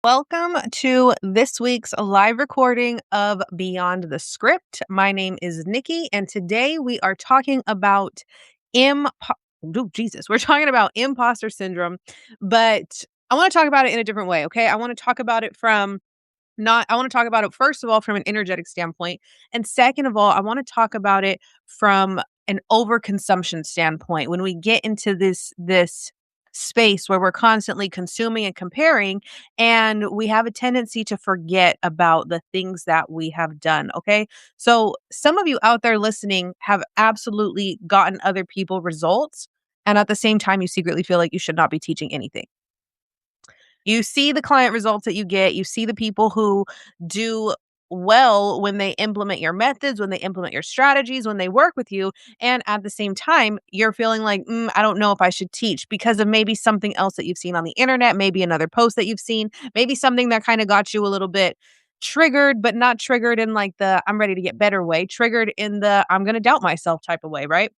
Welcome to this week's live recording of Beyond the Script. My name is Nikki, and today we are talking about we're talking about imposter syndrome, but I want to talk about it in a different way, okay? I want to talk about it first of all from an energetic standpoint, and second of all, I want to talk about it from an overconsumption standpoint. When we get into this space where we're constantly consuming and comparing, and we have a tendency to forget about the things that we have done, okay? So some of you out there listening have absolutely gotten other people results, and at the same time you secretly feel like you should not be teaching anything. You see the client results that you get. You see the people who do well when they implement your methods, when they implement your strategies, when they work with you. And at the same time, you're feeling like, I don't know if I should teach because of maybe something else that you've seen on the internet, maybe another post that you've seen, maybe something that kind of got you a little bit triggered, but not triggered in like the I'm ready to get better way, triggered in the I'm going to doubt myself type of way, right?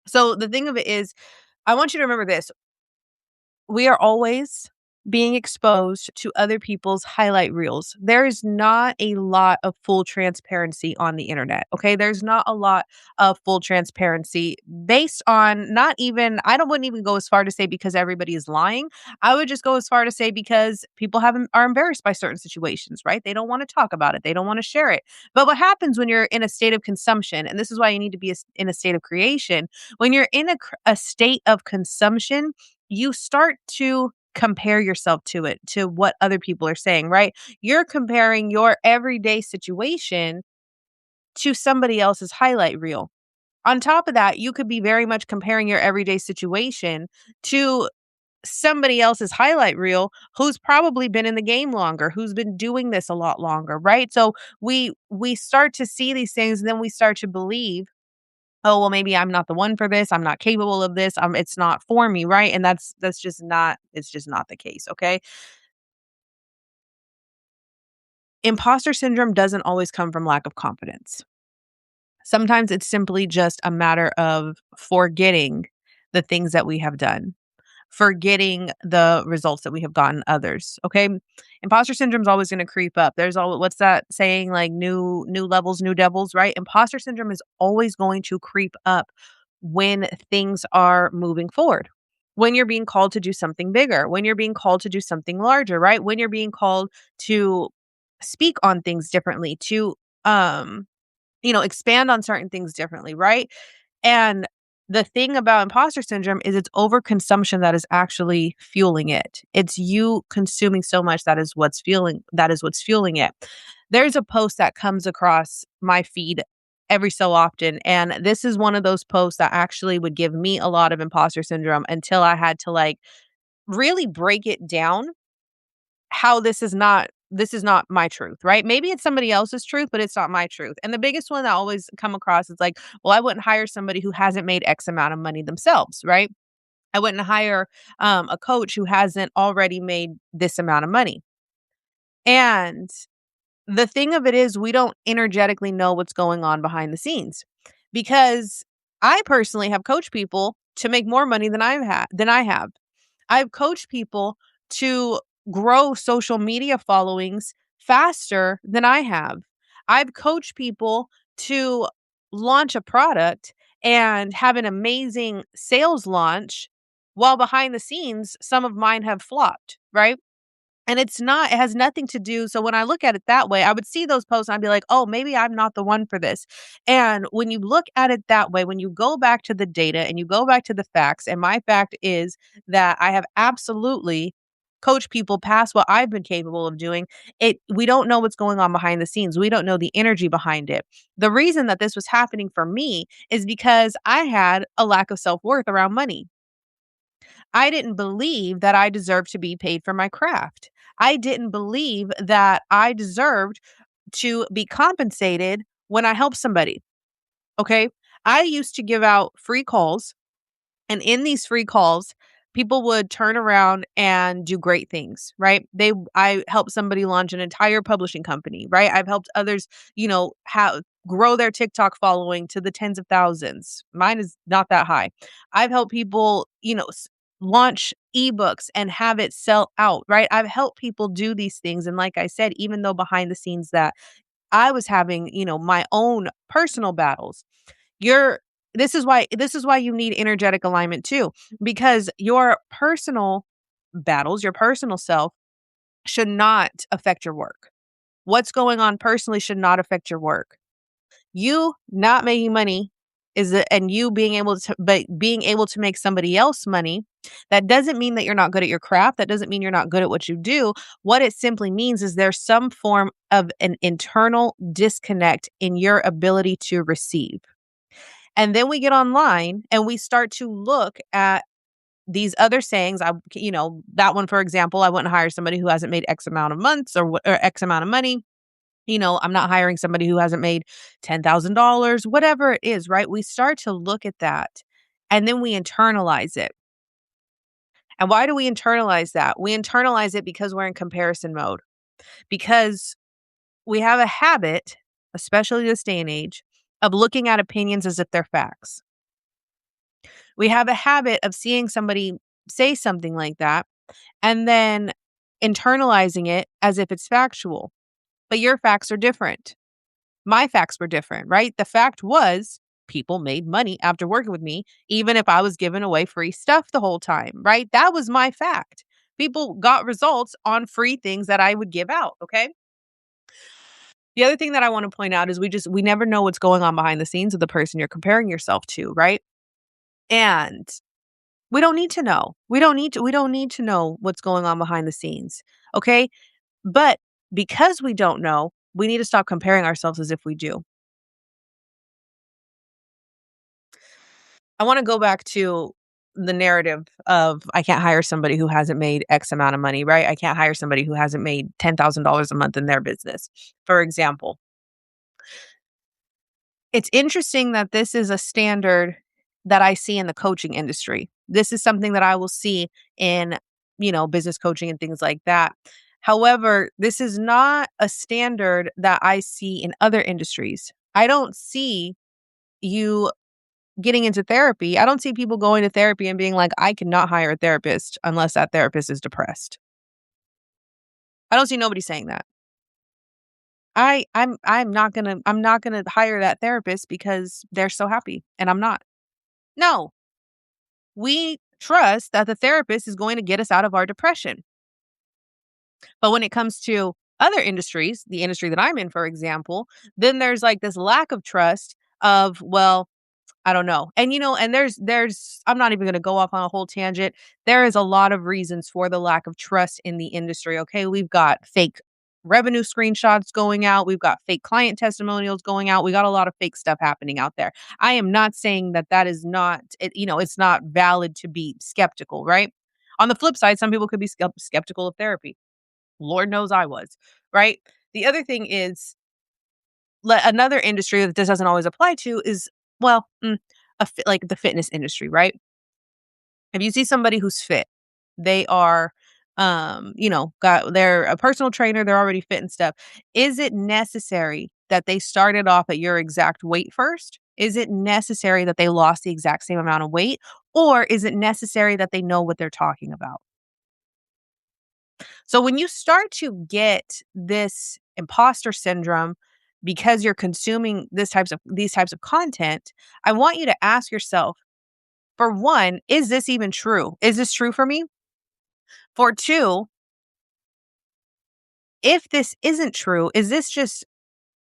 So the thing of it is, I want you to remember this. We are always being exposed to other people's highlight reels. There is not a lot of full transparency on the internet. Okay. There's not a lot of full transparency based on not even, wouldn't even go as far to say because everybody is lying. I would just go as far to say because people are embarrassed by certain situations, right? They don't want to talk about it. They don't want to share it. But what happens when you're in a state of consumption, and this is why you need to be in a state of creation, when you're in a state of consumption, you start to compare yourself to it, to what other people are saying, right? You're comparing your everyday situation to somebody else's highlight reel. On top of that, you could be very much comparing your everyday situation to somebody else's highlight reel who's probably been in the game longer, who's been doing this a lot longer, right? So we start to see these things and then we start to believe, oh, well, maybe I'm not the one for this. I'm not capable of this. It's not for me, right? And that's just not, it's just not the case, okay? Imposter syndrome doesn't always come from lack of confidence. Sometimes it's simply just a matter of forgetting the things that we have done, forgetting the results that we have gotten others, okay? Imposter syndrome is always going to creep up. There's all what's that saying, like new levels, new devils, right? Imposter syndrome is always going to creep up when things are moving forward. When you're being called to do something bigger, when you're being called to do something larger, right? When you're being called to speak on things differently, to expand on certain things differently, right? And the thing about imposter syndrome is it's overconsumption that is actually fueling it. It's you consuming so much that is what's fueling it. There's a post that comes across my feed every so often, and this is one of those posts that actually would give me a lot of imposter syndrome until I had to like really break it down how this is not my truth, right? Maybe it's somebody else's truth, but it's not my truth. And the biggest one that I always come across is like, well, I wouldn't hire somebody who hasn't made X amount of money themselves, right? I wouldn't hire a coach who hasn't already made this amount of money. And the thing of it is, we don't energetically know what's going on behind the scenes because I personally have coached people to make more money than I have. I've coached people to grow social media followings faster than I have. I've coached people to launch a product and have an amazing sales launch while behind the scenes, some of mine have flopped, right? And it has nothing to do. So when I look at it that way, I would see those posts and I'd be like, oh, maybe I'm not the one for this. And when you look at it that way, when you go back to the data and you go back to the facts, and my fact is that I have absolutely coached people past what I've been capable of doing. We don't know what's going on behind the scenes. We don't know the energy behind it. The reason that this was happening for me is because I had a lack of self-worth around money. I didn't believe that I deserved to be paid for my craft. I didn't believe that I deserved to be compensated when I helped somebody. Okay. I used to give out free calls, and in these free calls, people would turn around and do great things, right? I helped somebody launch an entire publishing company, right? I've helped others, grow their TikTok following to the tens of thousands. Mine is not that high. I've helped people, launch ebooks and have it sell out, right? I've helped people do these things. And like I said, even though behind the scenes that I was having, my own personal battles, you're this is why you need energetic alignment too, because your personal battles, your personal self should not affect your work. What's going on personally should not affect your work. You not making money and you being able to make somebody else money, that doesn't mean that you're not good at your craft. That doesn't mean you're not good at what you do. What it simply means is there's some form of an internal disconnect in your ability to receive. And then we get online and we start to look at these other sayings. That one, for example, I wouldn't hire somebody who hasn't made X amount of months or X amount of money. I'm not hiring somebody who hasn't made $10,000, whatever it is, right? We start to look at that and then we internalize it. And why do we internalize that? We internalize it because we're in comparison mode, because we have a habit, especially this day and age, of looking at opinions as if they're facts. We have a habit of seeing somebody say something like that and then internalizing it as if it's factual. But your facts are different. My facts were different, right? The fact was people made money after working with me, even if I was giving away free stuff the whole time, right? That was my fact. People got results on free things that I would give out. Okay. The other thing that I want to point out is we never know what's going on behind the scenes of the person you're comparing yourself to, right? And we don't need to know. We don't need to know what's going on behind the scenes. Okay. But because we don't know, we need to stop comparing ourselves as if we do. I wanna go back to the narrative of I can't hire somebody who hasn't made X amount of money, right? I can't hire somebody who hasn't made $10,000 a month in their business, for example. It's interesting that this is a standard that I see in the coaching industry. This is something that I will see in, business coaching and things like that. However, this is not a standard that I see in other industries. I don't see you getting into therapy. I don't see people going to therapy and being like, I cannot hire a therapist unless that therapist is depressed. I don't see nobody saying that. I'm not gonna hire that therapist because they're so happy and I'm not. No, we trust that the therapist is going to get us out of our depression. But when it comes to other industries, the industry that I'm in, for example, then there's like this lack of trust of, well, I don't know. And and there's I'm not even going to go off on a whole tangent. There is a lot of reasons for the lack of trust in the industry, okay? We've got fake revenue screenshots going out. We've got fake client testimonials going out. We got a lot of fake stuff happening out there. I am not saying that that is not it's not valid to be skeptical, right? On the flip side, some people could be skeptical of therapy. Lord knows I was, right? The other thing is another industry that this doesn't always apply to is, well, like the fitness industry, right? If you see somebody who's fit, they are, they're a personal trainer, they're already fit and stuff. Is it necessary that they started off at your exact weight first? Is it necessary that they lost the exact same amount of weight? Or is it necessary that they know what they're talking about? So when you start to get this imposter syndrome because you're consuming these types of content, I want you to ask yourself, for one, is this even true? Is this true for me? For two, if this isn't true, is this just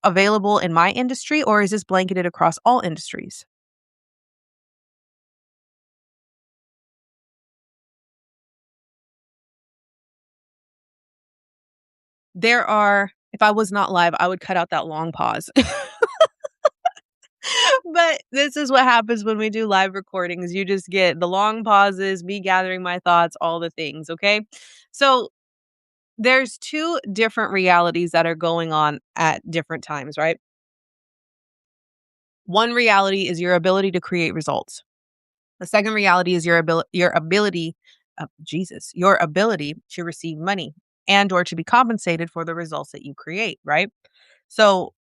available in my industry or is this blanketed across all industries? If I was not live, I would cut out that long pause. But this is what happens when we do live recordings. You just get the long pauses, me gathering my thoughts, all the things, okay? So there's two different realities that are going on at different times, right? One reality is your ability to create results. The second reality is your ability to receive money and or to be compensated for the results that you create, right? So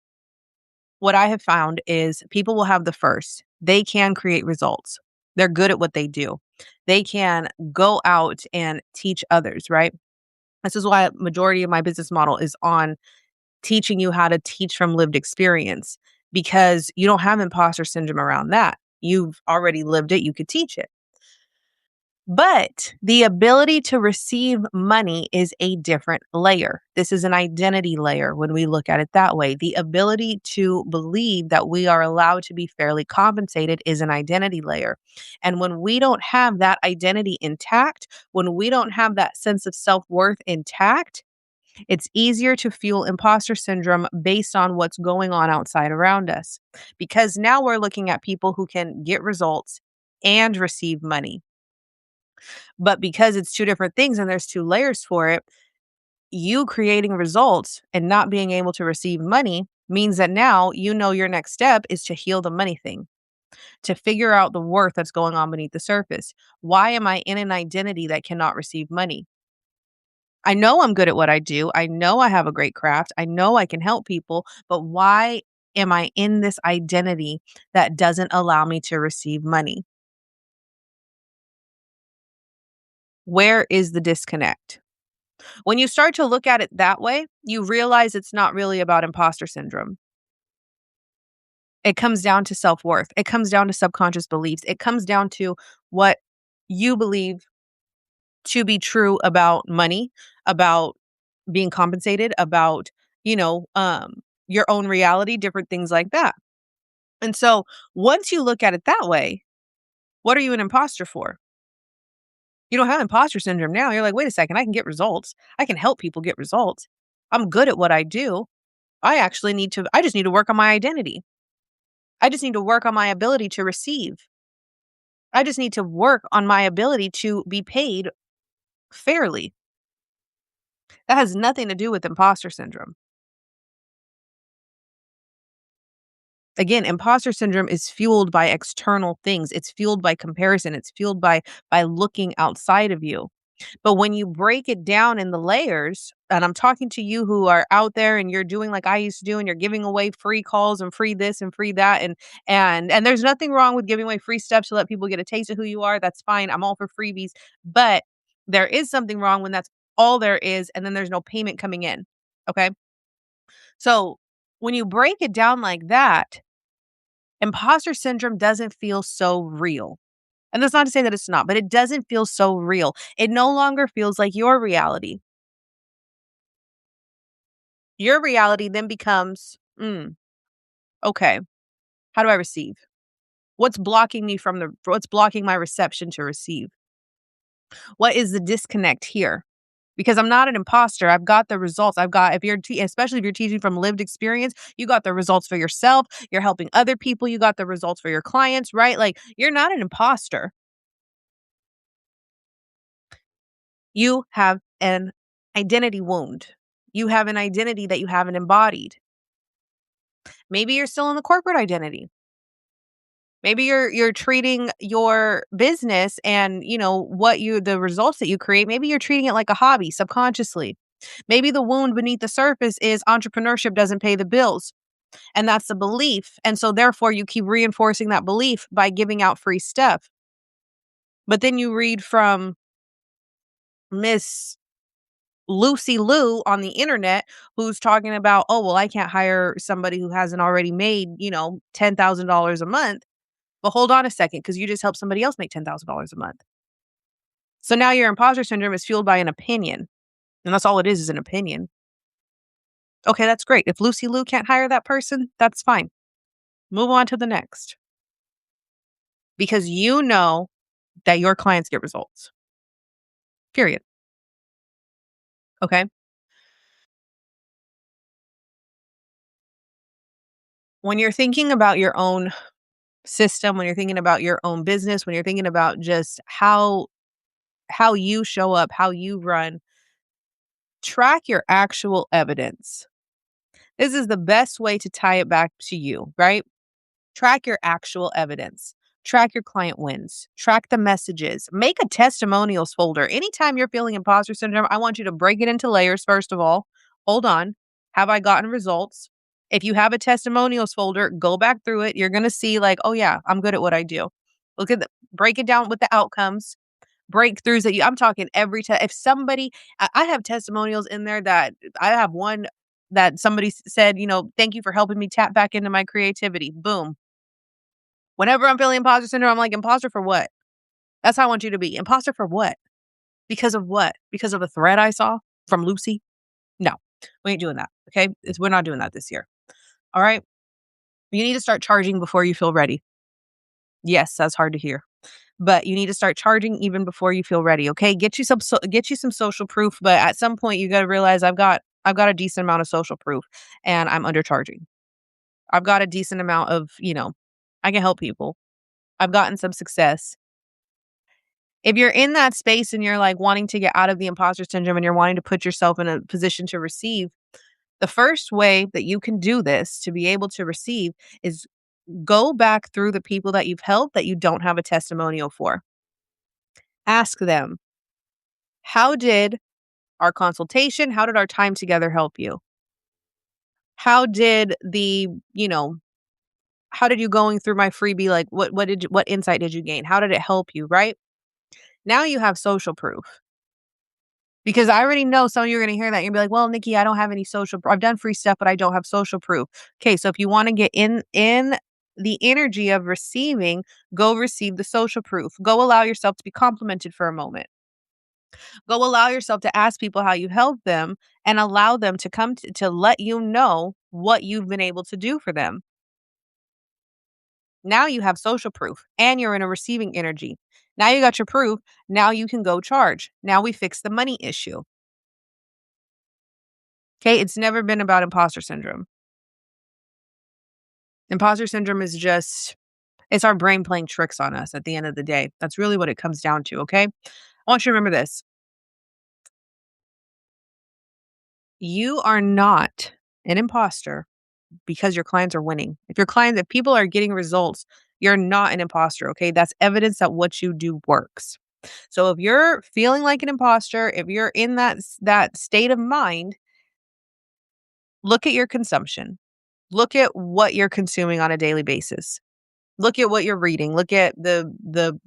what I have found is people will have the first. They can create results. They're good at what they do. They can go out and teach others, right? This is why a majority of my business model is on teaching you how to teach from lived experience because you don't have imposter syndrome around that. You've already lived it, you could teach it. But the ability to receive money is a different layer. This is an identity layer when we look at it that way. The ability to believe that we are allowed to be fairly compensated is an identity layer. And when we don't have that identity intact, when we don't have that sense of self worth intact, it's easier to fuel imposter syndrome based on what's going on outside around us. Because now we're looking at people who can get results and receive money. But because it's two different things and there's two layers for it, you creating results and not being able to receive money means that now you know your next step is to heal the money thing, to figure out the worth that's going on beneath the surface. Why am I in an identity that cannot receive money? I know I'm good at what I do. I know I have a great craft. I know I can help people, but why am I in this identity that doesn't allow me to receive money? Where is the disconnect? When you start to look at it that way, you realize it's not really about imposter syndrome. It comes down to self worth. It comes down to subconscious beliefs. It comes down to what you believe to be true about money, about being compensated, about, you know, your own reality, different things like that. And so once you look at it that way, what are you an imposter for? You don't have imposter syndrome now. You're like, wait a second, I can get results. I can help people get results. I'm good at what I do. I just need to work on my identity. I just need to work on my ability to receive. I just need to work on my ability to be paid fairly. That has nothing to do with imposter syndrome. Again, imposter syndrome is fueled by external things. It's fueled by comparison. It's fueled by looking outside of you. But when you break it down in the layers, and I'm talking to you who are out there and you're doing like I used to do and you're giving away free calls and free this and free that and there's nothing wrong with giving away free stuff to let people get a taste of who you are. That's fine. I'm all for freebies. But there is something wrong when that's all there is and then there's no payment coming in. Okay? So, when you break it down like that, imposter syndrome doesn't feel so real. And that's not to say that it's not, but it doesn't feel so real. It no longer feels like your reality. Your reality then becomes, okay, how do I receive? What's blocking my reception to receive? What is the disconnect here? Because I'm not an imposter. I've got the results. Especially if you're teaching from lived experience, you got the results for yourself. You're helping other people. You got the results for your clients, right? Like you're not an imposter. You have an identity wound. You have an identity that you haven't embodied. Maybe you're still in the corporate identity. Maybe you're treating your business and, the results that you create, maybe you're treating it like a hobby subconsciously. Maybe the wound beneath the surface is entrepreneurship doesn't pay the bills, and that's the belief. And so therefore you keep reinforcing that belief by giving out free stuff. But then you read from Miss Lucy Liu on the internet who's talking about, oh, well, I can't hire somebody who hasn't already made, $10,000 a month. But hold on a second, because you just helped somebody else make $10,000 a month. So now your imposter syndrome is fueled by an opinion. And that's all it is an opinion. Okay, that's great. If Lucy Liu can't hire that person, that's fine. Move on to the next. Because you know that your clients get results. Period. Okay. When you're thinking about your own system, when you're thinking about your own business, when you're thinking about just how you show up, how you run, track your actual evidence. This is the best way to tie it back to you, right? Track your actual evidence. Track your client wins. Track the messages. Make a testimonials folder. Anytime you're feeling imposter syndrome, I want you to break it into layers, first of all. Hold on. Have I gotten results? If you have a testimonials folder, go back through it. You're going to see like, oh yeah, I'm good at what I do. Break it down with the outcomes, breakthroughs that I'm talking every time. If somebody, I have testimonials in there that I have one that somebody said, thank you for helping me tap back into my creativity. Boom. Whenever I'm feeling imposter syndrome, I'm like, imposter for what? That's how I want you to be. Imposter for what? Because of what? Because of a thread I saw from Lucy? No, we ain't doing that. Okay. We're not doing that this year. All right. You need to start charging before you feel ready. Yes, that's hard to hear, but you need to start charging even before you feel ready. Okay. Get you some social proof. But at some point you got to realize I've got a decent amount of social proof and I'm undercharging. I've got a decent amount of, I can help people. I've gotten some success. If you're in that space and you're like wanting to get out of the imposter syndrome and you're wanting to put yourself in a position to receive, the first way that you can do this to be able to receive is go back through the people that you've helped that you don't have a testimonial for. Ask them, how did our consultation, how did our time together help you? How did how did you going through my freebie, like what insight did you gain? How did it help you, right? Now you have social proof. Because I already know some of you are going to hear that. You're going to be like, well, Nikki, I don't have any social proof. I've done free stuff, but I don't have social proof. Okay. So if you want to get in the energy of receiving, go receive the social proof. Go allow yourself to be complimented for a moment. Go allow yourself to ask people how you help them and allow them to come to let you know what you've been able to do for them. Now you have social proof and you're in a receiving energy. Now you got your proof. Now you can go charge. Now we fix the money issue. Okay, it's never been about imposter syndrome. Imposter syndrome is it's our brain playing tricks on us at the end of the day. That's really what it comes down to, okay? I want you to remember this. You are not an imposter because your clients are winning. If people are getting results, you're not an imposter, okay? That's evidence that what you do works. So if you're feeling like an imposter, if you're in that state of mind, look at your consumption. Look at what you're consuming on a daily basis. Look at what you're reading. Look at the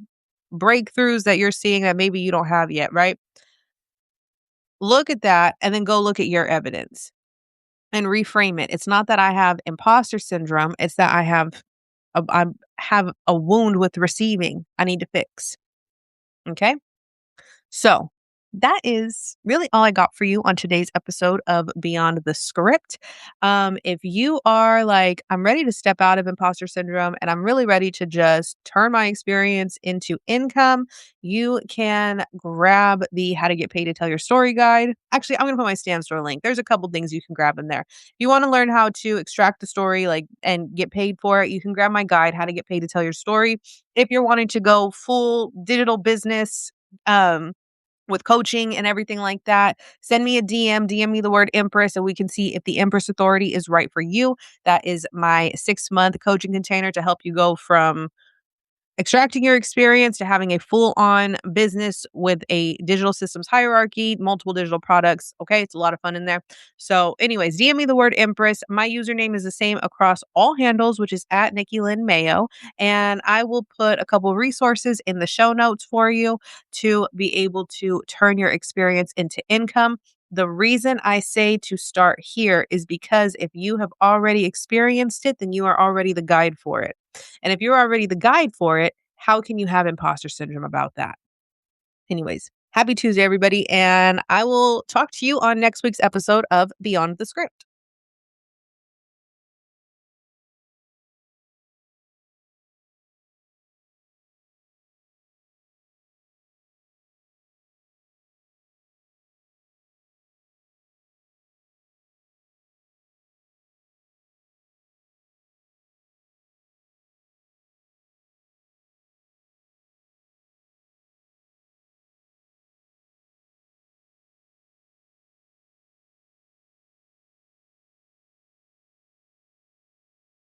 breakthroughs that you're seeing that maybe you don't have yet, right? Look at that and then go look at your evidence and reframe it. It's not that I have imposter syndrome, it's that I have a wound with receiving I need to fix. Okay? So that is really all I got for you on today's episode of Beyond the Script. If you are like, I'm ready to step out of imposter syndrome and I'm really ready to just turn my experience into income, you can grab the How to Get Paid to Tell Your Story guide. Actually, I'm going to put my Stan Store link. There's a couple things you can grab in there. If you want to learn how to extract the story and get paid for it, you can grab my guide, How to Get Paid to Tell Your Story. If you're wanting to go full digital business, with coaching and everything like that, send me a DM me the word Empress, and we can see if the Empress Authority is right for you. That is my 6-month coaching container to help you go from extracting your experience to having a full-on business with a digital systems hierarchy, multiple digital products. Okay, it's a lot of fun in there. So anyways, DM me the word Empress. My username is the same across all handles, which is at Nikki Lynn Mayo. And I will put a couple resources in the show notes for you to be able to turn your experience into income. The reason I say to start here is because if you have already experienced it, then you are already the guide for it. And if you're already the guide for it, how can you have imposter syndrome about that? Anyways, happy Tuesday, everybody. And I will talk to you on next week's episode of Beyond the Script.